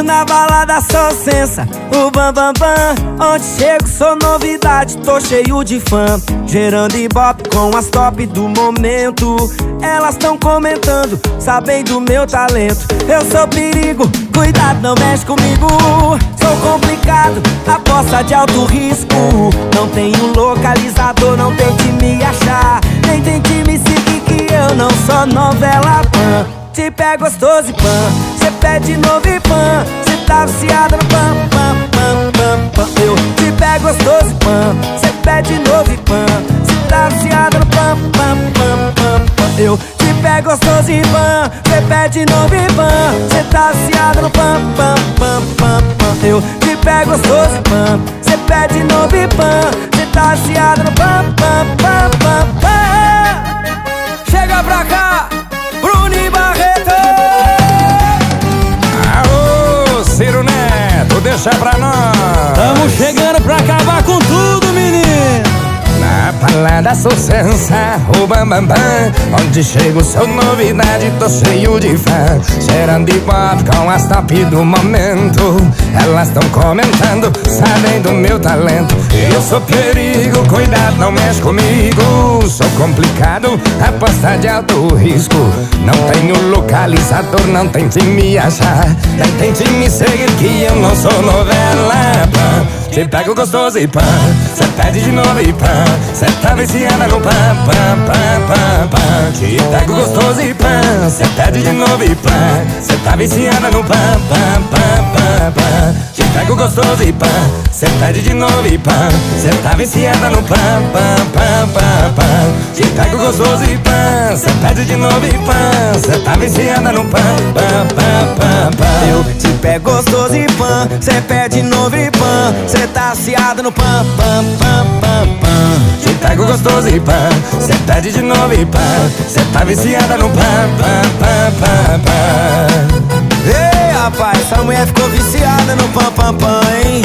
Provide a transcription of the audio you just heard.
na balada sou sensa, o bam bam bam. Onde chego sou novidade, tô cheio de fã. Gerando ibope com as top do momento. Elas tão comentando, sabem do meu talento. Eu sou perigo, cuidado, não mexe comigo. Sou complicado, aposta de alto risco. Não tenho localizador, não tente me achar. Nem tente me seguir que eu não sou novela pan. Te pego gostoso e pan, cê pede novo e pan. Cê tá viciado no pam, pam, pam, pam, pam. Eu te pego gostoso e pan, cê pede novo e pan. Cê tá viciado no pam, pam, pam, pam, pam. Eu te pego gostoso e pan, cê pede novo e pan. Cê tá viciado no pam, pam, pam, pam, pam. Eu te pego gostoso e pan, cê pede novo e pan. Cê tá viciado no pam, pam, pam, pam, pam. Chega pra cá, Bruno e Barreto. Aô, Ciro Neto, deixa pra nós. Tamo chegando pra acabar com tudo, menino. Na balada sou sensa, o bam bam bam. Onde chego sou novidade, tô cheio de fã. Cheirando hip-hop com as top do momento. Elas tão comentando, sabem do meu talento. Eu sou perigo, cuidado, não mexe comigo. Sou complicado, aposta de alto risco. Não tenho localizador, não tente me achar. Nem tente me seguir que eu não sou novela pan. Te pego gostoso e pã, cê pede de novo e pã. Cê tá viciada no pã, pã, pã, pã, pã. Te pego gostoso e pã, cê pede de novo e pã. Cê tá viciada no pã, pã, pã, pã, pã. Te pego gostoso e pã, cê pede de novo e pã. Cê tá viciada no pã, pã, pã, pã, pã. Te pego gostoso e pã, cê pede de novo e pã. Cê tá viciada no pã, pã, pã, pã, pã. Eu te pego gostoso e pan, cê pede novo e pan. Cê tá viciado no pam, pam, pam, pam, pam. Te pego gostoso e pã, cê pede de novo e pã. Cê tá viciada no pam, pam, pam, pam, pam. Ei, rapaz, essa mulher ficou viciada no pam, pam, pam, hein?